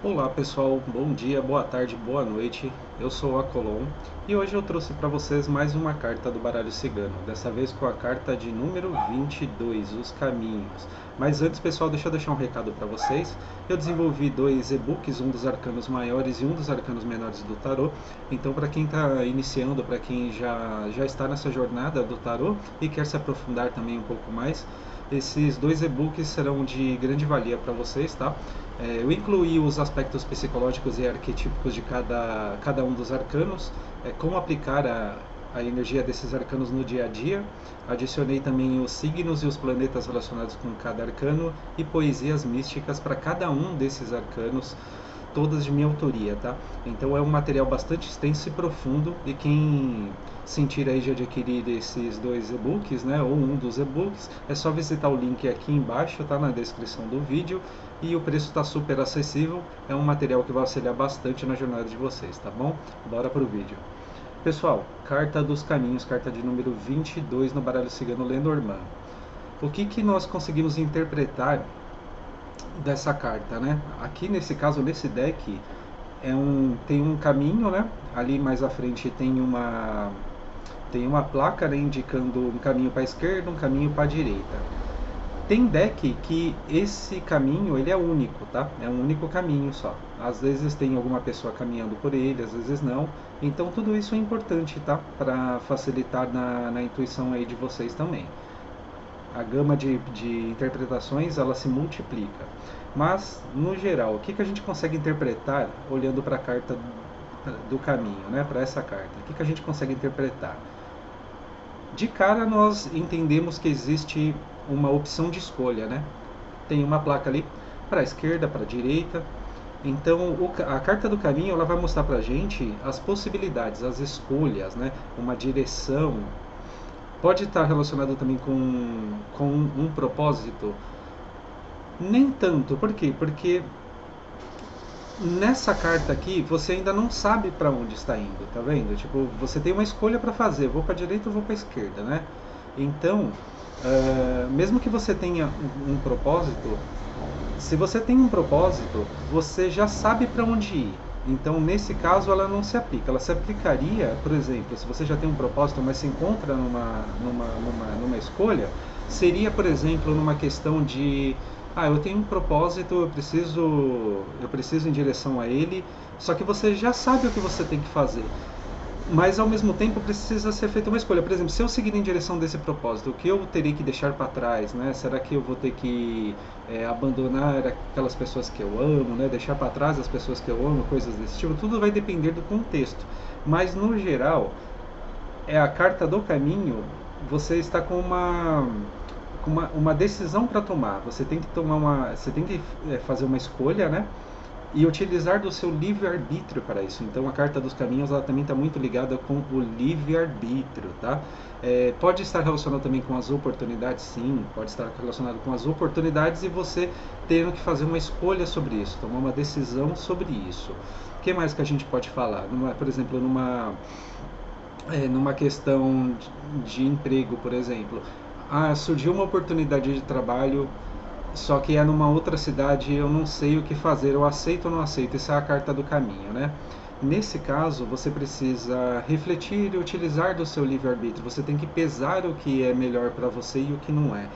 Olá pessoal, bom dia, boa tarde, boa noite. Eu sou o Acolon e hoje eu trouxe para vocês mais uma carta do baralho cigano, dessa vez com a carta de número 22, Os Caminhos. Mas antes, pessoal, deixa eu deixar um recado para vocês. Eu desenvolvi dois e-books, um dos arcanos maiores e um dos arcanos menores do tarô. Então, para quem está iniciando, para quem já está nessa jornada do tarô e quer se aprofundar também um pouco mais, esses dois e-books serão de grande valia para vocês, tá? Eu incluí os aspectos psicológicos e arquetípicos de cada um dos arcanos, como aplicar a energia desses arcanos no dia a dia. Adicionei também os signos e os planetas relacionados com cada arcano e poesias místicas para cada um desses arcanos, todas de minha autoria, tá? Então é um material bastante extenso e profundo, e quem sentir aí de adquirir esses dois e-books, né, ou um dos e-books, é só visitar o link aqui embaixo, tá, na descrição do vídeo, e o preço está super acessível, é um material que vai auxiliar bastante na jornada de vocês, tá bom? Bora pro vídeo. Pessoal, carta dos caminhos, carta de número 22 no baralho cigano Lenormand. O que nós conseguimos interpretar dessa carta, né? Aqui nesse caso, nesse deck, tem um caminho, né? Ali mais à frente tem uma placa, né, indicando um caminho para a esquerda, um caminho para a direita. Tem deck que esse caminho ele é único, tá? É um único caminho só. Às vezes tem alguma pessoa caminhando por ele, às vezes não. Então tudo isso é importante, tá? Para facilitar na intuição aí de vocês também. A gama de interpretações ela se multiplica. Mas, no geral, o que a gente consegue interpretar olhando para a carta do caminho, né? Para essa carta? O que a gente consegue interpretar? De cara, nós entendemos que existe uma opção de escolha, né? Tem uma placa ali para a esquerda, para a direita. Então, a carta do caminho ela vai mostrar para a gente as possibilidades, as escolhas, né? Uma direção. Pode estar relacionado também com um propósito? Nem tanto. Por quê? Porque nessa carta aqui você ainda não sabe para onde está indo, tá vendo? Tipo, você tem uma escolha para fazer, vou para a direita ou vou para a esquerda, né? Então, mesmo que você tenha um propósito, se você tem um propósito, você já sabe para onde ir. Então, nesse caso, ela não se aplica. Ela se aplicaria, por exemplo, se você já tem um propósito, mas se encontra numa escolha, seria, por exemplo, numa questão de eu tenho um propósito, eu preciso em direção a ele, só que você já sabe o que você tem que fazer. Mas ao mesmo tempo precisa ser feita uma escolha. Por exemplo, se eu seguir em direção desse propósito, o que eu terei que deixar para trás, né? Será que eu vou ter que abandonar aquelas pessoas que eu amo, né? Deixar para trás as pessoas que eu amo, coisas desse tipo? Tudo vai depender do contexto. Mas no geral, é a carta do caminho. Você está com uma decisão para tomar. Você tem que fazer uma escolha, né? E utilizar do seu livre-arbítrio para isso. Então a carta dos caminhos ela também está muito ligada com o livre-arbítrio, tá? Pode estar relacionado também com as oportunidades, sim, pode estar relacionado com as oportunidades e você tendo que fazer uma escolha sobre isso, tomar uma decisão sobre isso. O que mais que a gente pode falar? Por exemplo, numa questão de emprego, por exemplo. Surgiu uma oportunidade de trabalho, só que é numa outra cidade, eu não sei o que fazer, eu aceito ou não aceito. Essa é a carta do caminho, né? Nesse caso, você precisa refletir e utilizar do seu livre-arbítrio. Você tem que pesar o que é melhor para você e o que não é.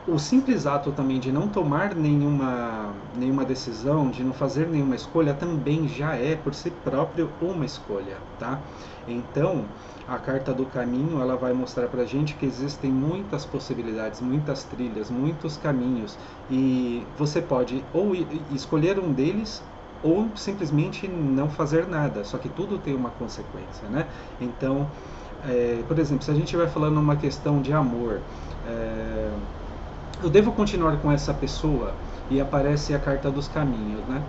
O simples ato também de não tomar nenhuma decisão, de não fazer nenhuma escolha, também já é por si próprio uma escolha, tá? Então, a carta do caminho, ela vai mostrar pra gente que existem muitas possibilidades, muitas trilhas, muitos caminhos, e você pode ou escolher um deles ou simplesmente não fazer nada, só que tudo tem uma consequência, né? Então, por exemplo, se a gente estiver falando uma questão de amor, eu devo continuar com essa pessoa, e aparece a carta dos caminhos, né?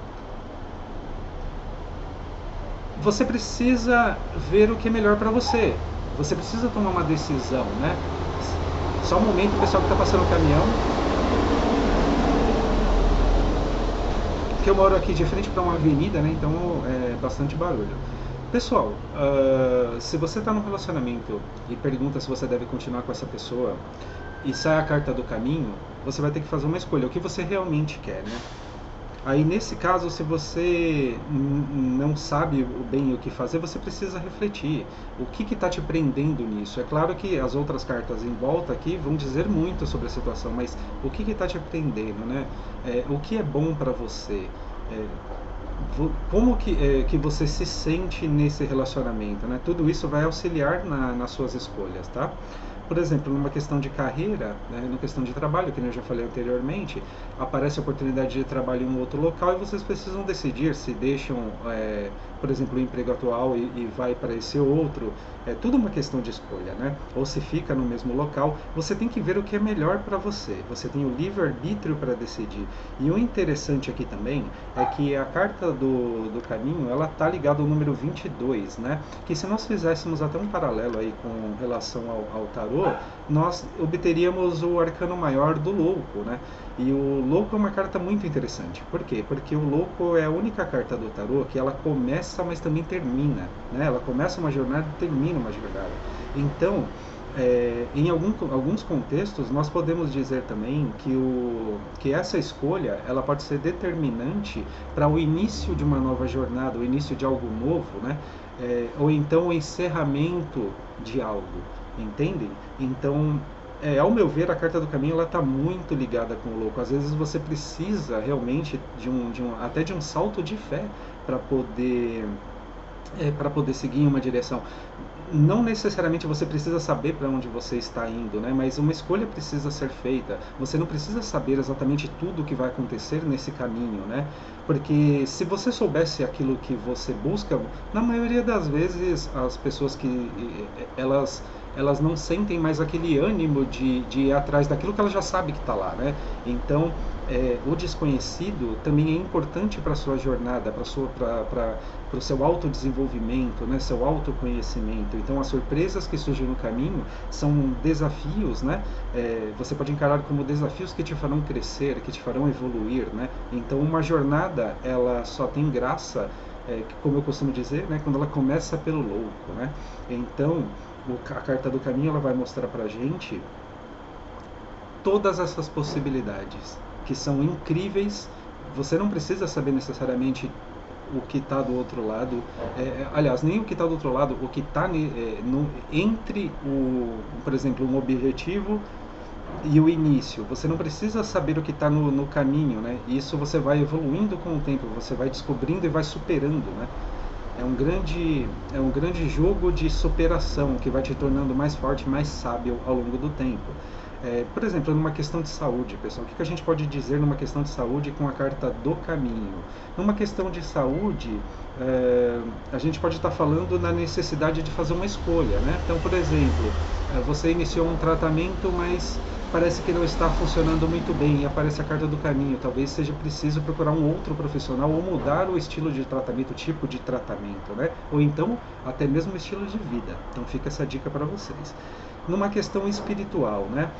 Você precisa ver o que é melhor para você. Você precisa tomar uma decisão, né? Só um momento, o pessoal que está passando o caminhão. Porque eu moro aqui de frente para uma avenida, né? Então é bastante barulho. Pessoal, se você está num relacionamento e pergunta se você deve continuar com essa pessoa e sai a carta do caminho, você vai ter que fazer uma escolha. O que você realmente quer, né? Aí nesse caso, se você não sabe bem o que fazer, você precisa refletir. O que está te prendendo nisso? É claro que as outras cartas em volta aqui vão dizer muito sobre a situação, mas o que está te prendendo, né? O que é bom para você? É, como que você se sente nesse relacionamento, né? Tudo isso vai auxiliar nas suas escolhas, tá? Por exemplo, numa questão de carreira, né, numa questão de trabalho, que eu já falei anteriormente, aparece a oportunidade de trabalho em um outro local e vocês precisam decidir se deixam, por exemplo, o emprego atual e vai para esse outro. É tudo uma questão de escolha, né? Ou se fica no mesmo local, você tem que ver o que é melhor para você. Você tem o livre-arbítrio para decidir. E o interessante aqui também é que a carta do caminho, ela tá ligada ao número 22, né? Que se nós fizéssemos até um paralelo aí com relação ao tarô, nós obteríamos o arcano maior do louco, né? E o louco é uma carta muito interessante. Por quê? Porque o louco é a única carta do tarô que ela começa, mas também termina, né? Ela começa uma jornada e termina uma jornada. Então, em alguns contextos, nós podemos dizer também que essa escolha ela pode ser determinante para o início de uma nova jornada, o início de algo novo, né? Ou então o encerramento de algo, entendem? Então, ao meu ver, a carta do caminho ela está muito ligada com o louco. Às vezes você precisa realmente até de um salto de fé para poder seguir em uma direção. Não necessariamente você precisa saber para onde você está indo, né? Mas uma escolha precisa ser feita. Você não precisa saber exatamente tudo o que vai acontecer nesse caminho, né? Porque se você soubesse aquilo que você busca, na maioria das vezes as pessoas que elas não sentem mais aquele ânimo de ir atrás daquilo que ela já sabe que está lá, né? Então, o desconhecido também é importante para a sua jornada, para o seu autodesenvolvimento, né? Seu autoconhecimento. Então, as surpresas que surgem no caminho são desafios, né? Você pode encarar como desafios que te farão crescer, que te farão evoluir, né? Então, uma jornada, ela só tem graça, como eu costumo dizer, né? Quando ela começa pelo louco, né? Então, a carta do caminho ela vai mostrar pra gente todas essas possibilidades que são incríveis. Você não precisa saber necessariamente o que está do outro lado, aliás, nem o que está do outro lado, o que está entre por exemplo, um objetivo e o início. Você não precisa saber o que está no caminho, né? Isso você vai evoluindo com o tempo, você vai descobrindo e vai superando, né? É um grande jogo de superação que vai te tornando mais forte, mais sábio ao longo do tempo. Por exemplo, numa questão de saúde, pessoal, o que a gente pode dizer numa questão de saúde com a carta do caminho? Numa questão de saúde, a gente pode estar falando na necessidade de fazer uma escolha, né? Então, por exemplo, você iniciou um tratamento, mas parece que não está funcionando muito bem e aparece a carta do caminho. Talvez seja preciso procurar um outro profissional ou mudar o estilo de tratamento, o tipo de tratamento, né? Ou então até mesmo o estilo de vida. Então fica essa dica para vocês. Numa questão espiritual, né?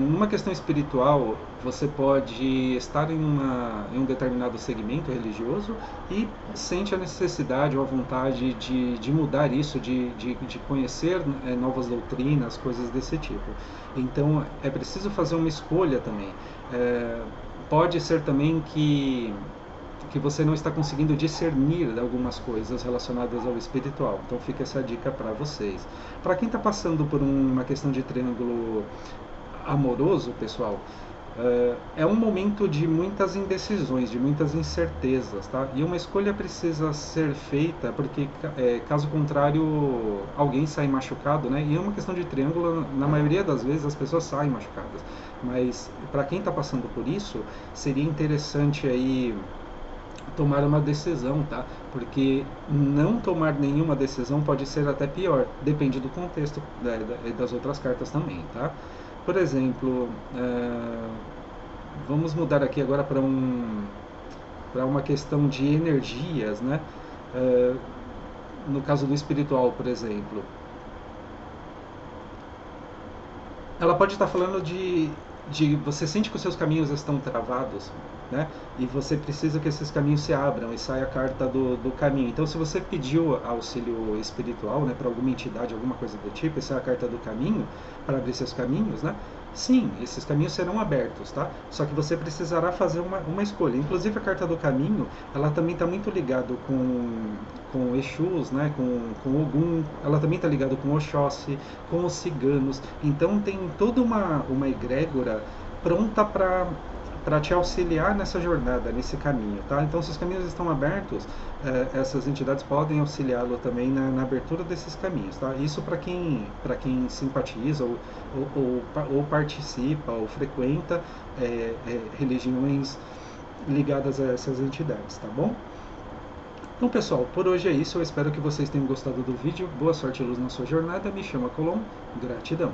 Numa questão espiritual, você pode estar em um determinado segmento religioso e sente a necessidade ou a vontade de mudar isso, de conhecer novas doutrinas, coisas desse tipo. Então, é preciso fazer uma escolha também. Pode ser também que você não está conseguindo discernir algumas coisas relacionadas ao espiritual. Então fica essa dica para vocês. Para quem está passando por uma questão de triângulo amoroso, pessoal, é um momento de muitas indecisões, de muitas incertezas, tá? E uma escolha precisa ser feita, porque caso contrário, alguém sai machucado, né? E é uma questão de triângulo, na maioria das vezes as pessoas saem machucadas. Mas para quem está passando por isso, seria interessante aí tomar uma decisão, tá? Porque não tomar nenhuma decisão pode ser até pior, depende do contexto das outras cartas também, tá? Por exemplo, vamos mudar aqui agora para uma questão de energias, né? No caso do espiritual, por exemplo, ela pode estar falando de você sente que os seus caminhos estão travados, né? E você precisa que esses caminhos se abram e saia a carta do caminho. Então, se você pediu auxílio espiritual, né, para alguma entidade, alguma coisa do tipo, essa é a carta do caminho para abrir seus caminhos, né? Sim, esses caminhos serão abertos, tá? Só que você precisará fazer uma escolha. Inclusive a carta do caminho, ela também está muito ligado com Exus, né? Com Ogum, ela também está ligado com Oxóssi, com os ciganos. Então tem toda uma egrégora pronta para te auxiliar nessa jornada, nesse caminho, tá? Então, se os caminhos estão abertos, essas entidades podem auxiliá-lo também na abertura desses caminhos, tá? Isso para quem simpatiza ou participa ou frequenta religiões ligadas a essas entidades, tá bom? Então, pessoal, por hoje é isso. Eu espero que vocês tenham gostado do vídeo. Boa sorte e luz na sua jornada. Me chama Colom. Gratidão.